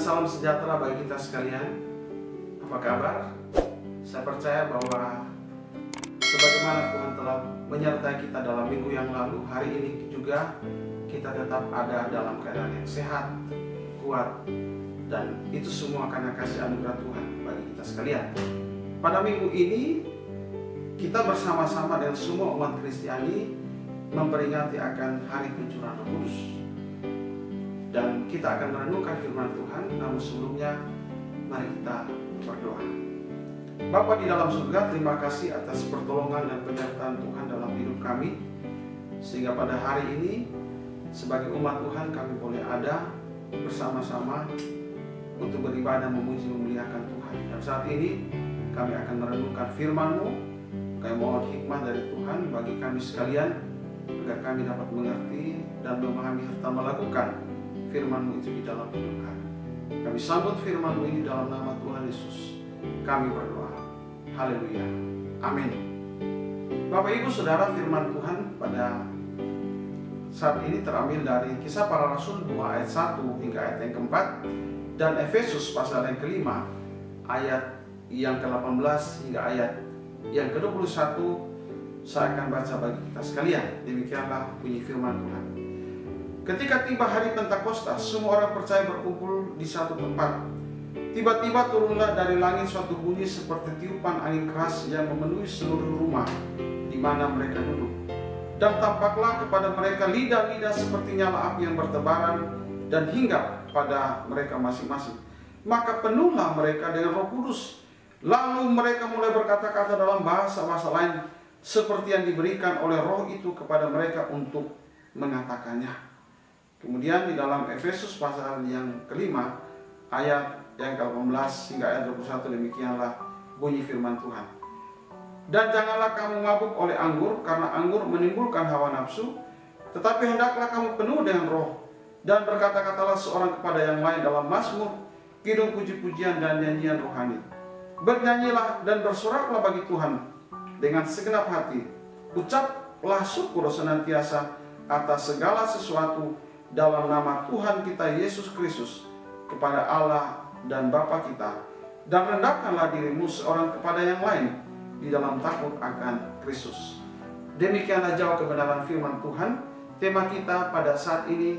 salam sejahtera bagi kita sekalian. Apa kabar? Saya percaya bahwa sebagaimana Tuhan telah menyertai kita dalam minggu yang lalu, hari ini juga kita tetap ada dalam keadaan yang sehat, kuat, dan itu semua karena kasih anugerah Tuhan bagi kita sekalian. Pada minggu ini kita bersama-sama dengan semua umat Kristiani memperingati akan Hari Pencurahan Roh Kudus. Dan kita akan merenungkan firman Tuhan, namun sebelumnya mari kita berdoa. Bapa di dalam surga, terima kasih atas pertolongan dan penyertaan Tuhan dalam hidup kami, sehingga pada hari ini sebagai umat Tuhan kami boleh ada bersama-sama untuk beribadah, memuji, memuliakan Tuhan. Dan saat ini kami akan merenungkan firman-Mu. Kami mohon hikmah dari Tuhan bagi kami sekalian, agar kami dapat mengerti dan memahami serta melakukan firman-Mu itu di dalam hidup kami. Kami sambut firman-Mu ini dalam nama Tuhan Yesus. Kami berdoa. Haleluya. Amin. Bapak Ibu Saudara, firman Tuhan pada saat ini terambil dari Kisah Para Rasul 2 ayat 1 hingga ayat yang keempat, dan Efesus pasal yang kelima ayat yang ke-18 hingga ayat yang ke-21. Saya akan baca bagi kita sekalian. Demikianlah bunyi firman Tuhan. Ketika tiba hari Pentakosta, semua orang percaya berkumpul di satu tempat. Tiba-tiba turunlah dari langit suatu bunyi seperti tiupan angin keras yang memenuhi seluruh rumah di mana mereka duduk. Dan tampaklah kepada mereka lidah-lidah seperti nyala api yang bertebaran dan hinggap pada mereka masing-masing. Maka penuhlah mereka dengan Roh Kudus. Lalu mereka mulai berkata-kata dalam bahasa-bahasa lain seperti yang diberikan oleh Roh itu kepada mereka untuk mengatakannya. Kemudian di dalam Efesus pasal yang kelima ayat yang ke-18 hingga ayat 21, demikianlah bunyi firman Tuhan. Dan janganlah kamu mabuk oleh anggur, karena anggur menimbulkan hawa nafsu, tetapi hendaklah kamu penuh dengan Roh, dan berkata-katalah seorang kepada yang lain dalam mazmur, kidung, puji-pujian, dan nyanyian rohani. Bernyanyilah dan bersoraklah bagi Tuhan dengan segenap hati. Ucaplah syukur senantiasa atas segala sesuatu dalam nama Tuhan kita Yesus Kristus kepada Allah dan Bapa kita, dan rendahkanlah dirimu seorang kepada yang lain di dalam takut akan Kristus. Demikianlah jauh kebenaran firman Tuhan. Tema kita pada saat ini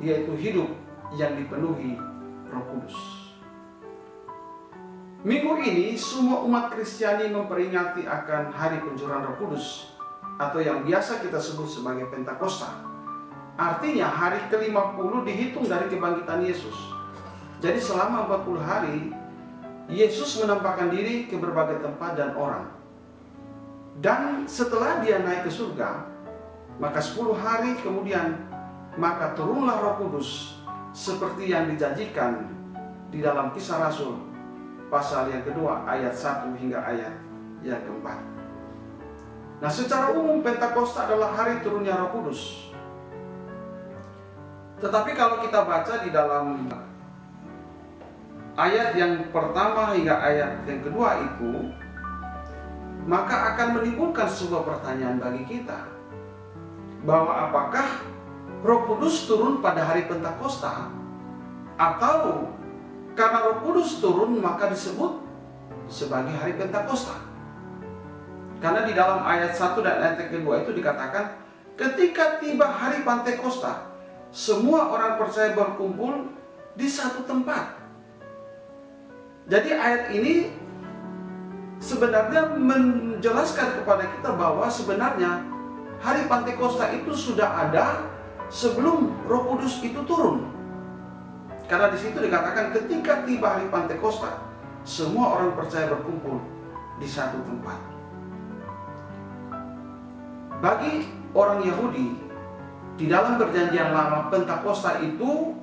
yaitu hidup yang dipenuhi Roh Kudus. Minggu ini semua umat Kristiani memperingati akan Hari Pencurahan Roh Kudus, atau yang biasa kita sebut sebagai Pentakosta. Artinya hari ke-50 dihitung dari kebangkitan Yesus. Jadi selama 40 hari Yesus menampakkan diri ke berbagai tempat dan orang. Dan setelah dia naik ke surga, maka 10 hari kemudian maka turunlah Roh Kudus seperti yang dijanjikan di dalam Kisah Rasul pasal yang kedua ayat 1 hingga ayat yang keempat. Nah, secara umum Pentakosta adalah hari turunnya Roh Kudus. Tetapi kalau kita baca di dalam ayat yang pertama hingga ayat yang kedua itu, maka akan menimbulkan sebuah pertanyaan bagi kita, bahwa apakah Roh Kudus turun pada hari Pentakosta, atau karena Roh Kudus turun maka disebut sebagai hari Pentakosta. Karena di dalam ayat 1 dan ayat yang kedua itu dikatakan, ketika tiba hari Pentakosta, semua orang percaya berkumpul di satu tempat. Jadi ayat ini sebenarnya menjelaskan kepada kita bahwa sebenarnya hari Pentakosta itu sudah ada sebelum Roh Kudus itu turun. Karena di situ dikatakan ketika tiba hari Pentakosta, semua orang percaya berkumpul di satu tempat. Bagi orang Yahudi, di dalam Perjanjian Lama, Pentakosta itu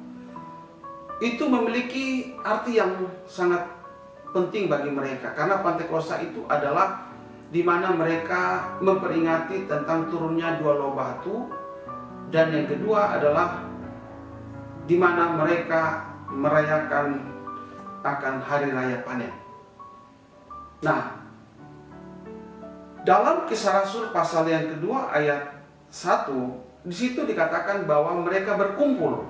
memiliki arti yang sangat penting bagi mereka. Karena Pentakosta itu adalah di mana mereka memperingati tentang turunnya 2 loh batu, dan yang kedua adalah di mana mereka merayakan akan hari raya panen. Nah, dalam Kisah Rasul pasal yang kedua ayat 1, di situ dikatakan bahwa mereka berkumpul.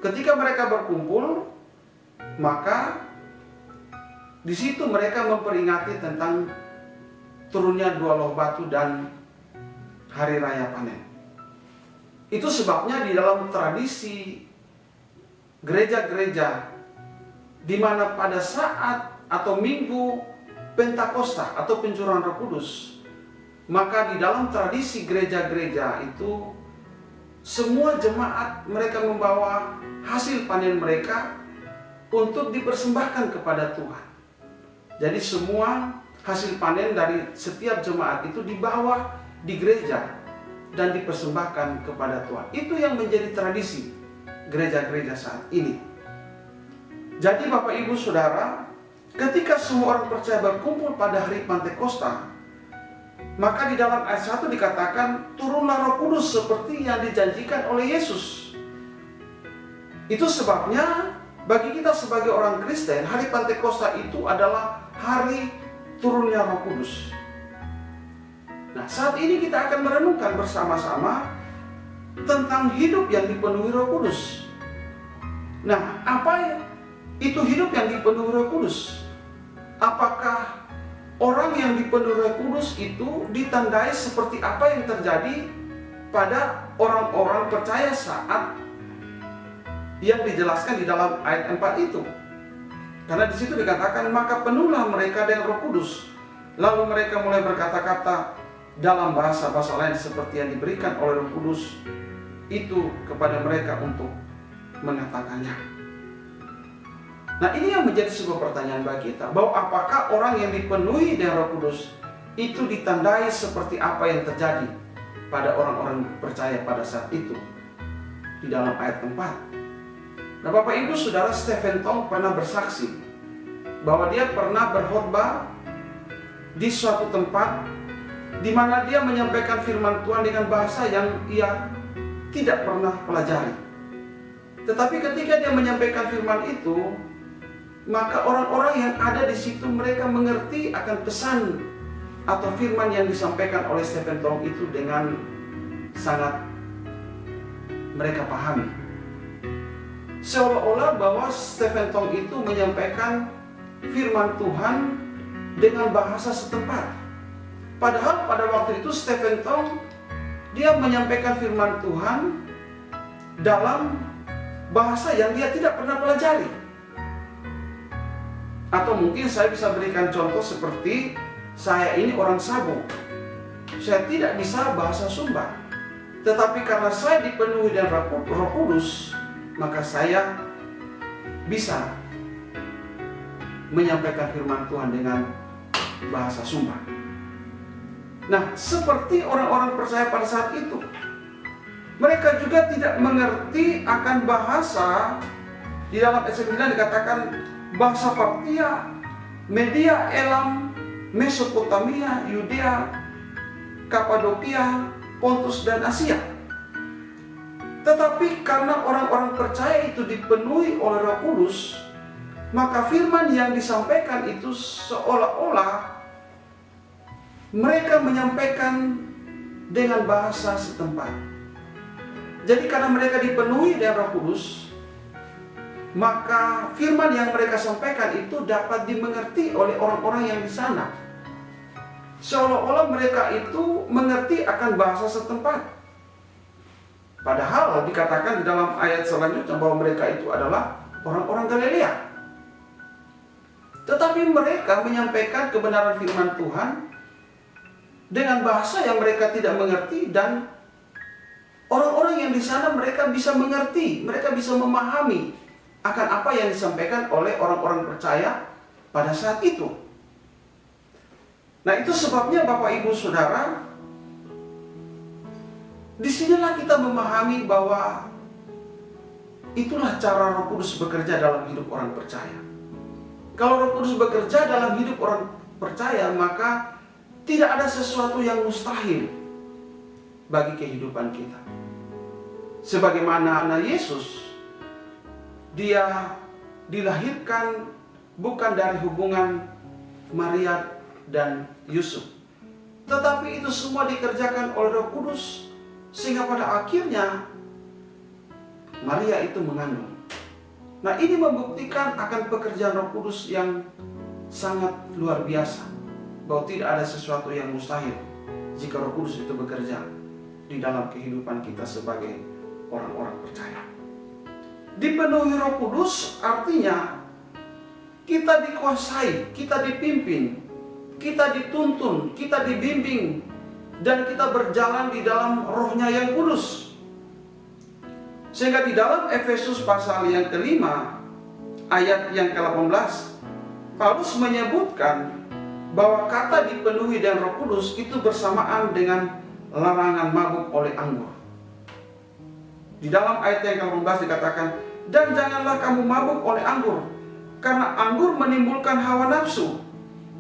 ketika mereka berkumpul, maka di situ mereka memperingati tentang turunnya 2 loh batu dan hari raya panen. Itu sebabnya di dalam tradisi gereja-gereja, di mana pada saat atau minggu Pentakosta atau pencurahan Roh Kudus, maka di dalam tradisi gereja-gereja itu semua jemaat mereka membawa hasil panen mereka untuk dipersembahkan kepada Tuhan. Jadi semua hasil panen dari setiap jemaat itu dibawa di gereja dan dipersembahkan kepada Tuhan. Itu yang menjadi tradisi gereja-gereja saat ini. Jadi Bapak Ibu Saudara, ketika semua orang percaya berkumpul pada hari Pentakosta, maka di dalam ayat 1 dikatakan, turunlah Roh Kudus seperti yang dijanjikan oleh Yesus. Itu sebabnya bagi kita sebagai orang Kristen, hari Pentakosta itu adalah hari turunnya Roh Kudus. Nah, saat ini kita akan merenungkan bersama-sama tentang hidup yang dipenuhi Roh Kudus. Nah, apa itu hidup yang dipenuhi Roh Kudus? Apakah orang yang dipenuhi Roh Kudus itu ditandai seperti apa yang terjadi pada orang-orang percaya saat yang dijelaskan di dalam ayat 4 itu? Karena di situ dikatakan, maka penuhlah mereka dengan Roh Kudus, lalu mereka mulai berkata-kata dalam bahasa-bahasa lain seperti yang diberikan oleh Roh Kudus itu kepada mereka untuk mengatakannya. Nah, ini yang menjadi sebuah pertanyaan bagi kita, bahwa apakah orang yang dipenuhi dengan Roh Kudus itu ditandai seperti apa yang terjadi pada orang-orang percaya pada saat itu di dalam ayat 4. Nah, Bapak Ibu Saudara, Stephen Tong pernah bersaksi bahwa dia pernah berkhotbah di suatu tempat di mana dia menyampaikan firman Tuhan dengan bahasa yang ia tidak pernah pelajari. Tetapi ketika dia menyampaikan firman itu, maka orang-orang yang ada di situ mereka mengerti akan pesan atau firman yang disampaikan oleh Stephen Tong itu dengan sangat mereka pahami. Seolah-olah bahwa Stephen Tong itu menyampaikan firman Tuhan dengan bahasa setempat. Padahal pada waktu itu Stephen Tong dia menyampaikan firman Tuhan dalam bahasa yang dia tidak pernah pelajari. Atau mungkin saya bisa berikan contoh seperti saya ini orang Sabo. Saya tidak bisa bahasa Sumba. Tetapi karena saya dipenuhi dengan Roh Kudus, maka saya bisa menyampaikan firman Tuhan dengan bahasa Sumba. Nah, seperti orang-orang percaya pada saat itu, mereka juga tidak mengerti akan bahasa. Di dalam ayat 9 dikatakan bahasa Partia, Media, Elam, Mesopotamia, Yudea, Kapadokia, Pontus dan Asia. Tetapi karena orang-orang percaya itu dipenuhi oleh Roh Kudus, maka firman yang disampaikan itu seolah-olah mereka menyampaikan dengan bahasa setempat. Jadi karena mereka dipenuhi dengan Roh Kudus, maka firman yang mereka sampaikan itu dapat dimengerti oleh orang-orang yang di sana. Seolah-olah mereka itu mengerti akan bahasa setempat. Padahal dikatakan di dalam ayat selanjutnya bahwa mereka itu adalah orang-orang Galilea. Tetapi mereka menyampaikan kebenaran firman Tuhan dengan bahasa yang mereka tidak mengerti, dan orang-orang yang di sana mereka bisa mengerti, mereka bisa memahami akan apa yang disampaikan oleh orang-orang percaya pada saat itu. Nah, itu sebabnya Bapak Ibu Saudara, disinilah kita memahami bahwa itulah cara Roh Kudus bekerja dalam hidup orang percaya. Kalau Roh Kudus bekerja dalam hidup orang percaya, maka tidak ada sesuatu yang mustahil bagi kehidupan kita. Sebagaimana anak Yesus, dia dilahirkan bukan dari hubungan Maria dan Yusuf, tetapi itu semua dikerjakan oleh Roh Kudus, sehingga pada akhirnya Maria itu mengandung. Nah, ini membuktikan akan pekerjaan Roh Kudus yang sangat luar biasa, bahwa tidak ada sesuatu yang mustahil jika Roh Kudus itu bekerja di dalam kehidupan kita sebagai orang-orang percaya. Dipenuhi Roh Kudus artinya kita dikuasai, kita dipimpin, kita dituntun, kita dibimbing, dan kita berjalan di dalam Roh-Nya yang kudus. Sehingga di dalam Efesus pasal yang kelima, ayat yang ke-18, Paulus menyebutkan bahwa kata dipenuhi dan Roh Kudus itu bersamaan dengan larangan mabuk oleh anggur. Di dalam ayat yang ke-18 dikatakan, dan janganlah kamu mabuk oleh anggur, karena anggur menimbulkan hawa nafsu,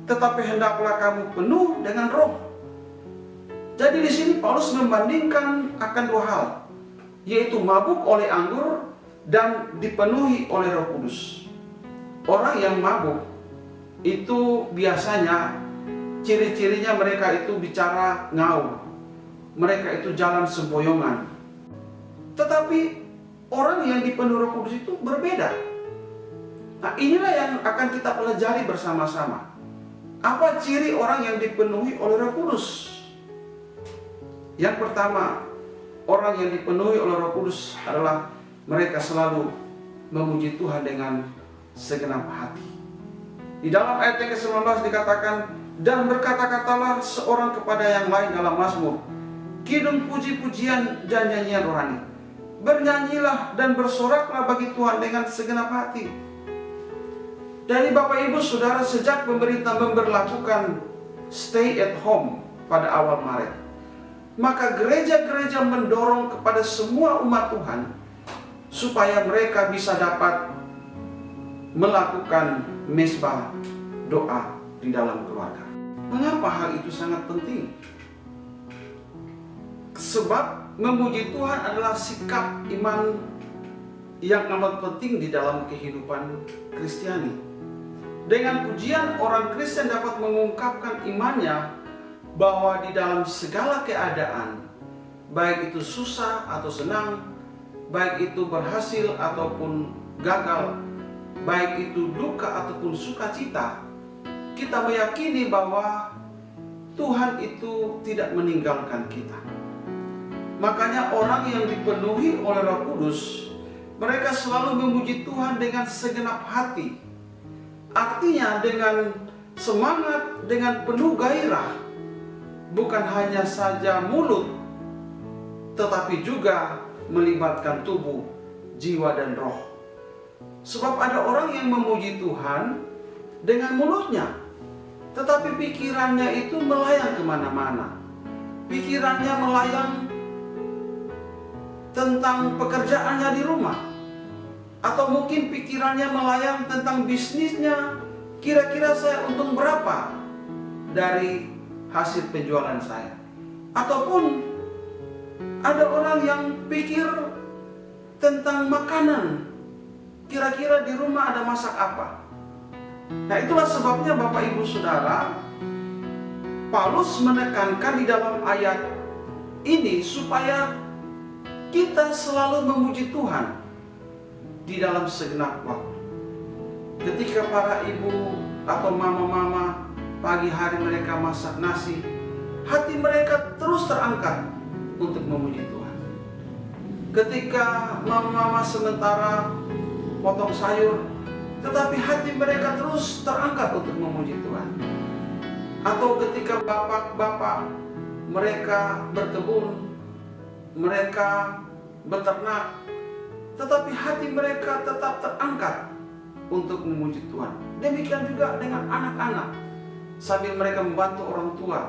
tetapi hendaklah kamu penuh dengan Roh. Jadi di sini Paulus membandingkan akan dua hal, yaitu mabuk oleh anggur dan dipenuhi oleh Roh Kudus. Orang yang mabuk itu biasanya ciri-cirinya mereka itu bicara ngaur, mereka itu jalan sempoyongan. Tetapi orang yang dipenuhi Roh Kudus itu berbeda. Nah, inilah yang akan kita pelajari bersama-sama. Apa ciri orang yang dipenuhi oleh Roh Kudus? Yang pertama, orang yang dipenuhi oleh Roh Kudus adalah mereka selalu memuji Tuhan dengan segenap hati. Di dalam ayat yang ke-19 dikatakan, dan berkata-katalah seorang kepada yang lain dalam mazmur, kidung puji-pujian dan nyanyian rohani. Bernyanyilah dan bersoraklah bagi Tuhan dengan segenap hati. Dari Bapak Ibu Saudara, sejak pemerintah memberlakukan stay at home pada awal Maret, maka gereja-gereja mendorong kepada semua umat Tuhan supaya mereka bisa dapat melakukan mesbah doa di dalam keluarga. Mengapa hal itu sangat penting? Sebab memuji Tuhan adalah sikap iman yang amat penting di dalam kehidupan Kristiani. Dengan pujian, orang Kristen dapat mengungkapkan imannya bahwa di dalam segala keadaan, baik itu susah atau senang, baik itu berhasil ataupun gagal, baik itu duka ataupun sukacita, kita meyakini bahwa Tuhan itu tidak meninggalkan kita. Makanya orang yang dipenuhi oleh Roh Kudus, mereka selalu memuji Tuhan dengan segenap hati. Artinya dengan semangat, dengan penuh gairah. Bukan hanya saja mulut, tetapi juga melibatkan tubuh, jiwa, dan roh. Sebab ada orang yang memuji Tuhan dengan mulutnya, tetapi pikirannya itu melayang kemana-mana. Pikirannya melayang tentang pekerjaannya di rumah, atau mungkin pikirannya melayang tentang bisnisnya. Kira-kira saya untung berapa dari hasil penjualan saya? Ataupun ada orang yang pikir tentang makanan, kira-kira di rumah ada masak apa. Nah, itulah sebabnya Bapak Ibu Saudara, Paulus menekankan di dalam ayat ini supaya kita selalu memuji Tuhan di dalam segenap waktu. Ketika para ibu atau mama-mama pagi hari mereka masak nasi, hati mereka terus terangkat untuk memuji Tuhan. Ketika mama-mama sementara potong sayur, tetapi hati mereka terus terangkat untuk memuji Tuhan. Atau ketika bapak-bapak mereka berkebun, mereka beternak, tetapi hati mereka tetap terangkat untuk memuji Tuhan. Demikian juga dengan anak-anak, sambil mereka membantu orang tua,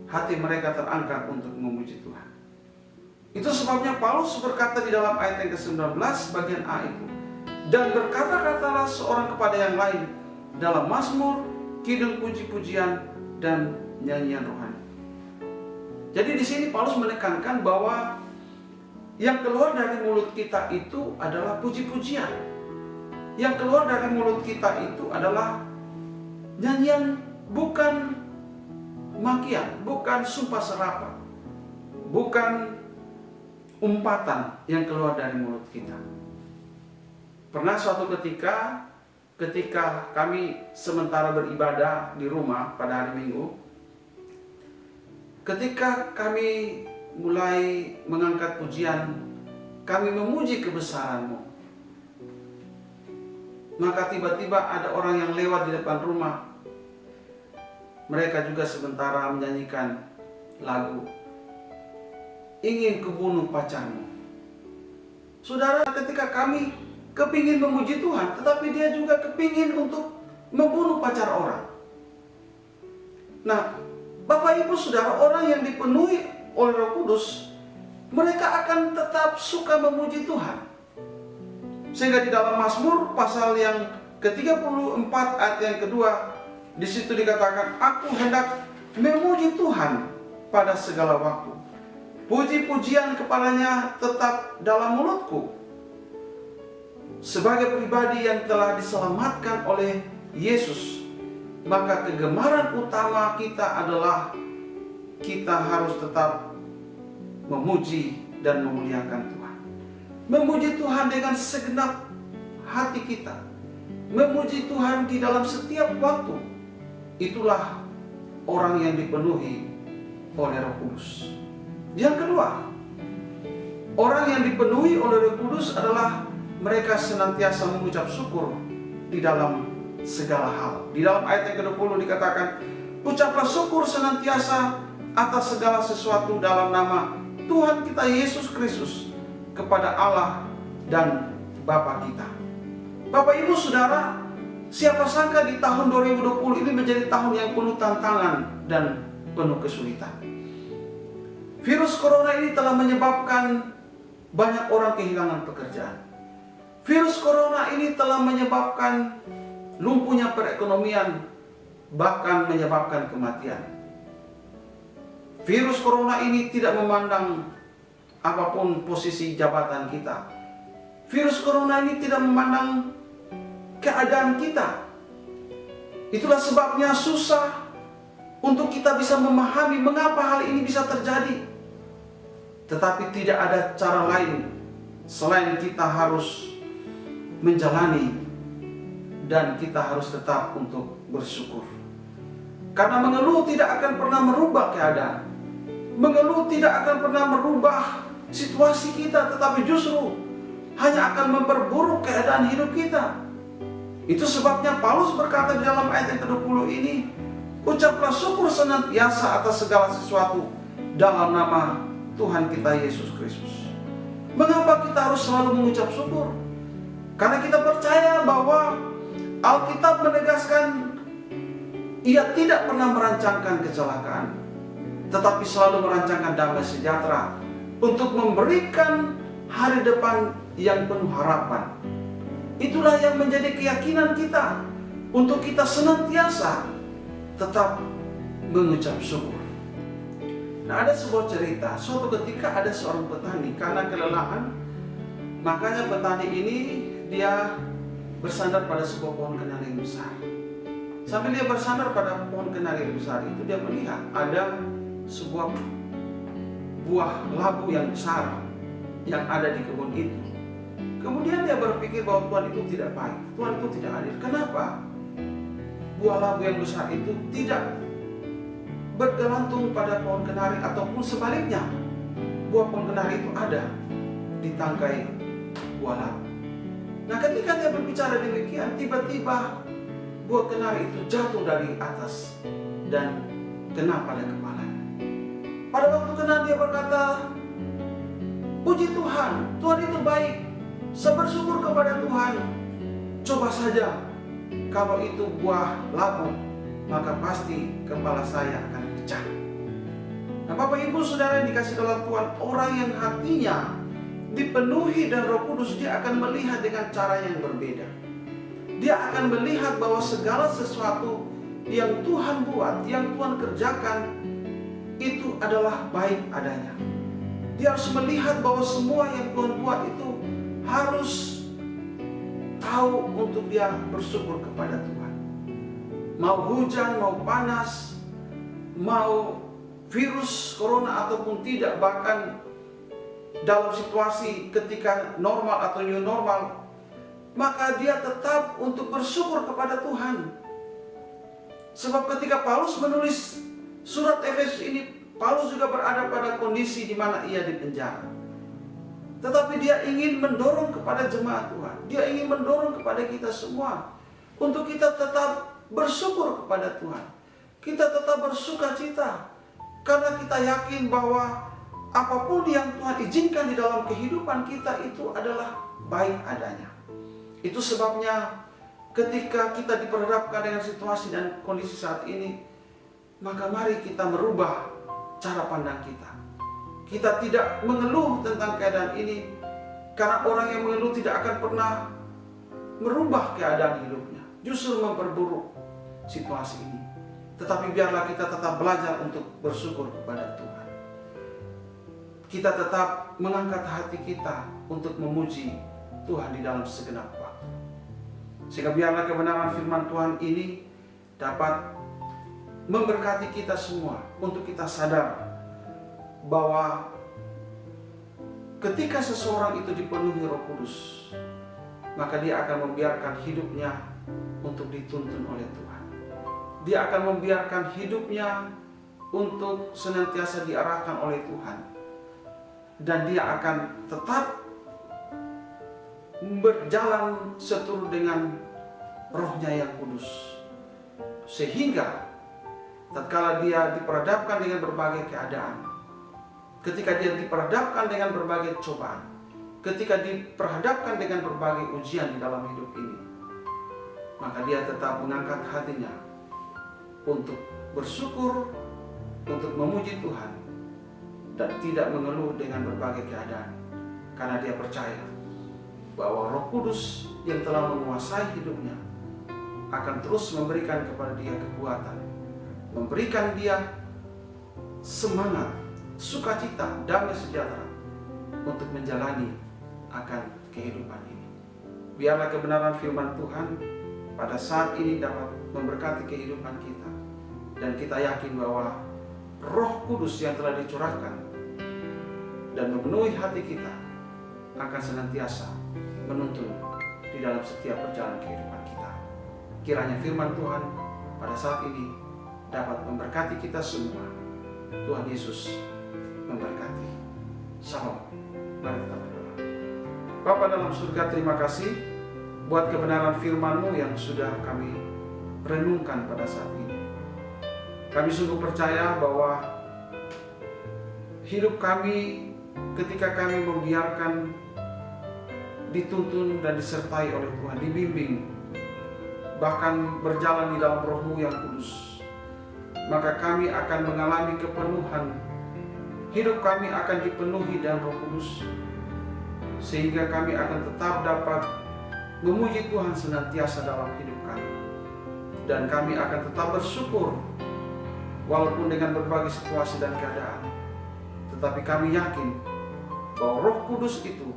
hati mereka terangkat untuk memuji Tuhan. Itu sebabnya Paulus berkata di dalam ayat yang ke-19 bagian A itu, dan berkata-katalah seorang kepada yang lain dalam mazmur, kidung puji-pujian, dan nyanyian rohani. Jadi di sini Paulus menekankan bahwa yang keluar dari mulut kita itu adalah puji-pujian. Yang keluar dari mulut kita itu adalah nyanyian, bukan makian, bukan sumpah serapah, bukan umpatan yang keluar dari mulut kita. Pernah suatu ketika kami sementara beribadah di rumah pada hari Minggu, ketika kami mulai mengangkat pujian, kami memuji kebesaran-Mu, maka tiba-tiba ada orang yang lewat di depan rumah. Mereka juga sementara menyanyikan lagu "Ingin Kubunuh Pacarmu". Saudara, ketika kami kepingin memuji Tuhan, tetapi dia juga kepingin untuk membunuh pacar orang. Nah, Bapak Ibu Saudara, orang yang dipenuhi oleh Roh Kudus, mereka akan tetap suka memuji Tuhan. Sehingga di dalam Mazmur pasal yang ke-34 ayat yang kedua, di situ dikatakan, "Aku hendak memuji Tuhan pada segala waktu. Puji-pujian kepadanya tetap dalam mulutku." Sebagai pribadi yang telah diselamatkan oleh Yesus, maka kegemaran utama kita adalah kita harus tetap memuji dan memuliakan Tuhan. Memuji Tuhan dengan segenap hati kita. Memuji Tuhan di dalam setiap waktu. Itulah orang yang dipenuhi oleh Roh Kudus. Yang kedua, orang yang dipenuhi oleh Roh Kudus adalah mereka senantiasa mengucap syukur di dalam segala hal. Di dalam ayat yang ke-20 dikatakan, "Ucaplah syukur senantiasa atas segala sesuatu dalam nama Tuhan kita Yesus Kristus kepada Allah dan Bapa kita." Bapak Ibu Saudara, siapa sangka di tahun 2020 ini menjadi tahun yang penuh tantangan dan penuh kesulitan. Virus corona ini telah menyebabkan banyak orang kehilangan pekerjaan. Virus corona ini telah menyebabkan lumpuhnya perekonomian, bahkan menyebabkan kematian. Virus corona ini tidak memandang apapun posisi jabatan kita. Virus corona ini tidak memandang keadaan kita. Itulah sebabnya susah untuk kita bisa memahami mengapa hal ini bisa terjadi. Tetapi tidak ada cara lain selain kita harus menjalani dan kita harus tetap untuk bersyukur. Karena mengeluh tidak akan pernah merubah keadaan. Mengeluh tidak akan pernah merubah situasi kita, tetapi justru hanya akan memperburuk keadaan hidup kita. Itu sebabnya Paulus berkata di dalam ayat yang ke-20 ini, "Ucaplah syukur senantiasa atas segala sesuatu dalam nama Tuhan kita Yesus Kristus." Mengapa kita harus selalu mengucap syukur? Karena kita percaya bahwa Alkitab menegaskan Ia tidak pernah merancangkan kecelakaan, tetapi selalu merancangkan damai sejahtera untuk memberikan hari depan yang penuh harapan. Itulah yang menjadi keyakinan kita untuk kita senantiasa tetap mengucap syukur. Nah, ada sebuah cerita, suatu ketika ada seorang petani karena kelelahan, makanya petani ini dia bersandar pada sebuah pohon kenari yang besar. Sambil dia bersandar pada pohon kenari yang besar itu, dia melihat ada sebuah buah labu yang besar yang ada di kebun itu. Kemudian dia berpikir bahwa Tuhan itu tidak baik, Tuhan itu tidak adil. Kenapa buah labu yang besar itu tidak bergantung pada pohon kenari, ataupun sebaliknya buah pohon kenari itu ada di tangkai buah labu. Nah, ketika dia berbicara demikian, tiba-tiba buah kenari itu jatuh dari atas dan kena pada kepalanya. Pada waktu kena, dia berkata, "Puji Tuhan, Tuhan itu baik. Saya bersyukur kepada Tuhan. Coba saja kalau itu buah labu, maka pasti kepala saya akan pecah." Nah, Bapak Ibu Saudara yang dikasih dalam Tuhan, orang yang hatinya dipenuhi dan Roh Kudus, dia akan melihat dengan cara yang berbeda. Dia akan melihat bahwa segala sesuatu yang Tuhan buat, yang Tuhan kerjakan, itu adalah baik adanya. Dia harus melihat bahwa semua yang Tuhan buat itu harus tahu untuk dia bersyukur kepada Tuhan. Mau hujan, mau panas, mau virus corona ataupun tidak, bahkan dalam situasi ketika normal atau new normal, maka dia tetap untuk bersyukur kepada Tuhan. Sebab ketika Paulus menulis surat Efesus ini, Paulus juga berada pada kondisi di mana ia dipenjara. Tetapi dia ingin mendorong kepada jemaat Tuhan. Dia ingin mendorong kepada kita semua untuk kita tetap bersyukur kepada Tuhan. Kita tetap bersuka cita karena kita yakin bahwa apapun yang Tuhan izinkan di dalam kehidupan kita itu adalah baik adanya. Itu sebabnya ketika kita diperhadapkan dengan situasi dan kondisi saat ini, maka mari kita merubah cara pandang kita. Kita tidak mengeluh tentang keadaan ini, karena orang yang mengeluh tidak akan pernah merubah keadaan hidupnya, justru memperburuk situasi ini. Tetapi biarlah kita tetap belajar untuk bersyukur kepada Tuhan. Kita tetap mengangkat hati kita untuk memuji Tuhan di dalam segenap waktu. Sehingga biarlah kebenaran firman Tuhan ini dapat memberkati kita semua untuk kita sadar bahwa ketika seseorang itu dipenuhi Roh Kudus, maka dia akan membiarkan hidupnya untuk dituntun oleh Tuhan. Dia akan membiarkan hidupnya untuk senantiasa diarahkan oleh Tuhan. Dan dia akan tetap berjalan seturut dengan Rohnya yang kudus. Sehingga tatkala dia diperhadapkan dengan berbagai keadaan, ketika dia diperhadapkan dengan berbagai cobaan, ketika diperhadapkan dengan berbagai ujian di dalam hidup ini, maka dia tetap mengangkat hatinya untuk bersyukur, untuk memuji Tuhan, dan tidak mengeluh dengan berbagai keadaan, karena dia percaya bahwa Roh Kudus yang telah menguasai hidupnya akan terus memberikan kepada dia kekuatan, memberikan dia semangat, sukacita, damai sejahtera untuk menjalani akan kehidupan ini. Biarlah kebenaran firman Tuhan pada saat ini dapat memberkati kehidupan kita, dan kita yakin bahwa Roh Kudus yang telah dicurahkan dan memenuhi hati kita akan senantiasa menuntun di dalam setiap perjalanan kehidupan kita. Kiranya firman Tuhan pada saat ini dapat memberkati kita semua. Tuhan Yesus memberkati. Shalom. Mari kita berdoa. Bapa dalam surga, terima kasih buat kebenaran firman-Mu yang sudah kami renungkan pada saat ini. Kami sungguh percaya bahwa hidup kami ketika kami membiarkan dituntun dan disertai oleh Tuhan, dibimbing, bahkan berjalan di dalam Roh-Mu yang kudus, maka kami akan mengalami kepenuhan. Hidup kami akan dipenuhi dengan Roh Kudus, sehingga kami akan tetap dapat memuji Tuhan senantiasa dalam hidup kami. Dan kami akan tetap bersyukur walaupun dengan berbagai situasi dan keadaan. Tetapi kami yakin bahwa Roh Kudus itu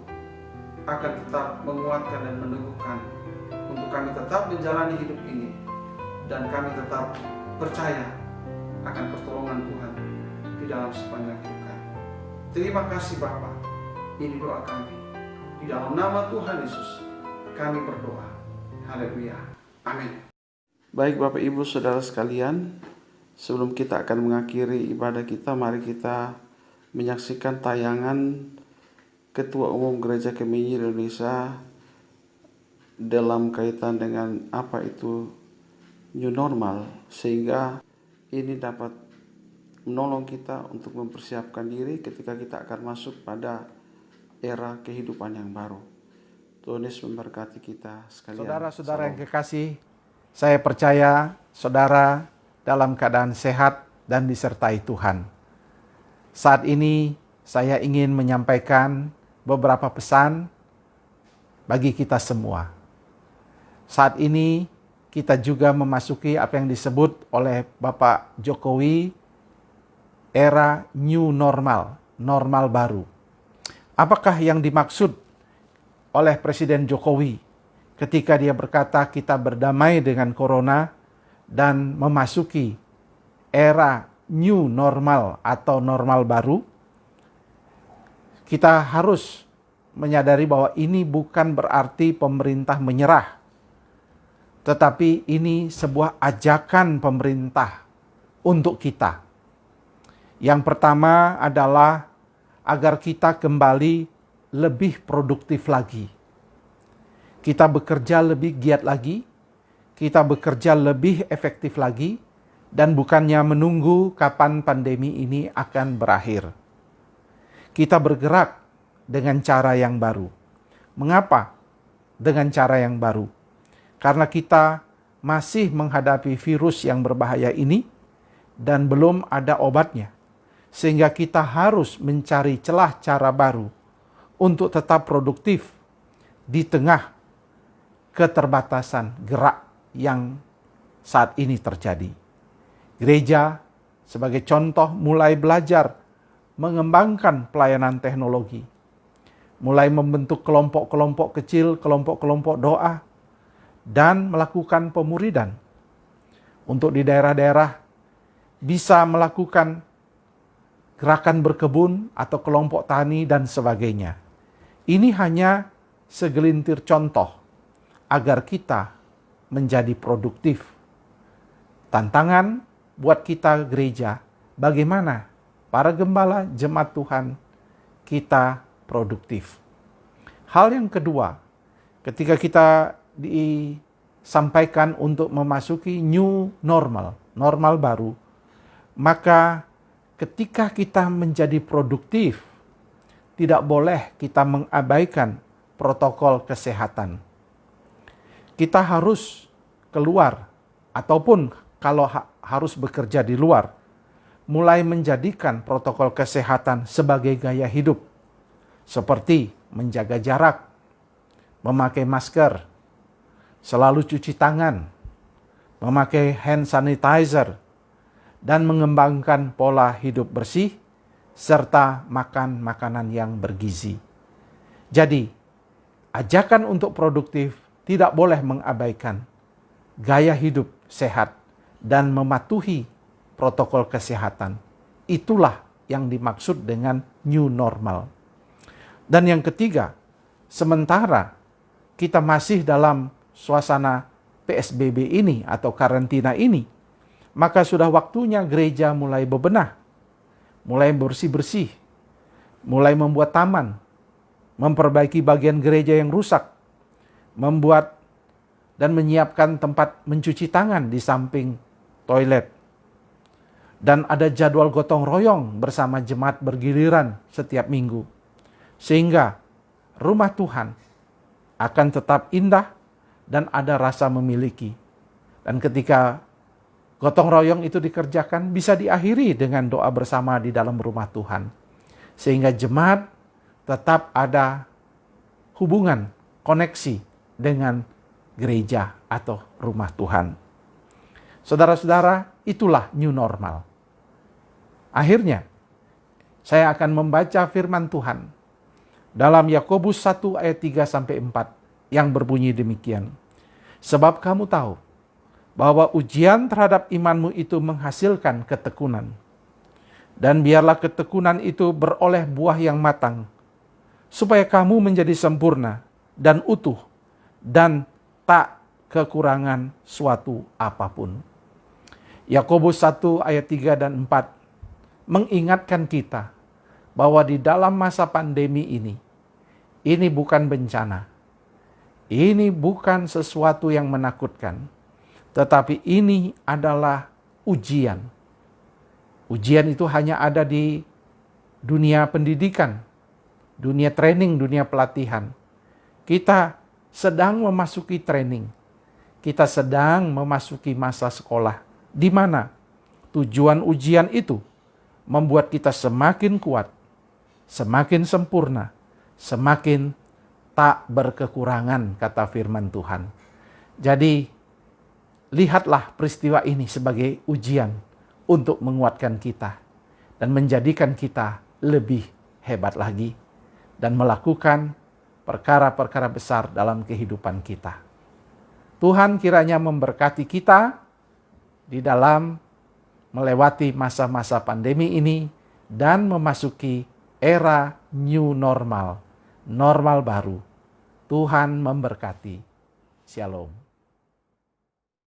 akan tetap menguatkan dan meneguhkan untuk kami tetap menjalani hidup ini, dan kami tetap percaya akan pertolongan Tuhan di dalam sepanjang hidup kami. Terima kasih Bapa. Ini doa kami. Di dalam nama Tuhan Yesus kami berdoa. Haleluya. Amin. Baik Bapak Ibu Saudara sekalian, sebelum kita akan mengakhiri ibadah kita, mari kita menyaksikan tayangan Ketua Umum Gereja Kemiri Indonesia dalam kaitan dengan apa itu new normal, sehingga ini dapat menolong kita untuk mempersiapkan diri ketika kita akan masuk pada era kehidupan yang baru. Tuhan Yesus memberkati kita sekalian. Saudara-saudara yang kekasih, saya percaya saudara dalam keadaan sehat dan disertai Tuhan. Saat ini saya ingin menyampaikan beberapa pesan bagi kita semua. Saat ini kita juga memasuki apa yang disebut oleh Bapak Jokowi era new normal, normal baru. Apakah yang dimaksud oleh Presiden Jokowi ketika dia berkata kita berdamai dengan corona dan memasuki era new normal atau normal baru? Kita harus menyadari bahwa ini bukan berarti pemerintah menyerah, tetapi ini sebuah ajakan pemerintah untuk kita. Yang pertama adalah agar kita kembali lebih produktif lagi. Kita bekerja lebih giat lagi, kita bekerja lebih efektif lagi, dan bukannya menunggu kapan pandemi ini akan berakhir. Kita bergerak dengan cara yang baru. Mengapa dengan cara yang baru? Karena kita masih menghadapi virus yang berbahaya ini dan belum ada obatnya. Sehingga kita harus mencari celah cara baru untuk tetap produktif di tengah keterbatasan gerak yang saat ini terjadi. Gereja sebagai contoh mulai belajar mengembangkan pelayanan teknologi. Mulai membentuk kelompok-kelompok kecil, kelompok-kelompok doa, dan melakukan pemuridan. Untuk di daerah-daerah bisa melakukan gerakan berkebun atau kelompok tani dan sebagainya. Ini hanya segelintir contoh agar kita menjadi produktif. Tantangan buat kita gereja, bagaimana para gembala jemaat Tuhan kita produktif. Hal yang kedua, ketika kita disampaikan untuk memasuki new normal, normal baru, maka ketika kita menjadi produktif, tidak boleh kita mengabaikan protokol kesehatan. Kita harus keluar, ataupun kalau harus bekerja di luar, mulai menjadikan protokol kesehatan sebagai gaya hidup, seperti menjaga jarak, memakai masker, selalu cuci tangan, memakai hand sanitizer, dan mengembangkan pola hidup bersih, serta makan makanan yang bergizi. Jadi, ajakan untuk produktif tidak boleh mengabaikan gaya hidup sehat dan mematuhi protokol kesehatan. Itulah yang dimaksud dengan new normal. Dan yang ketiga, sementara kita masih dalam suasana PSBB ini atau karantina ini, maka sudah waktunya gereja mulai bebenah, mulai bersih-bersih, mulai membuat taman, memperbaiki bagian gereja yang rusak, membuat dan menyiapkan tempat mencuci tangan di samping toilet. Dan ada jadwal gotong royong bersama jemaat bergiliran setiap minggu. Sehingga rumah Tuhan akan tetap indah dan ada rasa memiliki. Dan ketika gotong royong itu dikerjakan, bisa diakhiri dengan doa bersama di dalam rumah Tuhan. Sehingga jemaat tetap ada hubungan, koneksi dengan gereja atau rumah Tuhan. Saudara-saudara, itulah new normal. Akhirnya, saya akan membaca firman Tuhan dalam Yakobus 1 ayat 3-4 yang berbunyi demikian. Sebab kamu tahu bahwa ujian terhadap imanmu itu menghasilkan ketekunan. Dan biarlah ketekunan itu beroleh buah yang matang, supaya kamu menjadi sempurna dan utuh dan tak kekurangan suatu apapun. Yakobus 1 ayat 3 dan 4 mengingatkan kita bahwa di dalam masa pandemi ini bukan bencana. Ini bukan sesuatu yang menakutkan. Tetapi ini adalah ujian. Ujian itu hanya ada di dunia pendidikan, dunia training, dunia pelatihan. Kita sedang memasuki training. Kita sedang memasuki masa sekolah. Di mana tujuan ujian itu membuat kita semakin kuat, semakin sempurna, semakin tak berkekurangan, kata firman Tuhan. Jadi, lihatlah peristiwa ini sebagai ujian untuk menguatkan kita dan menjadikan kita lebih hebat lagi dan melakukan perkara-perkara besar dalam kehidupan kita. Tuhan kiranya memberkati kita di dalam melewati masa-masa pandemi ini dan memasuki era new normal normal baru. Tuhan memberkati. Shalom.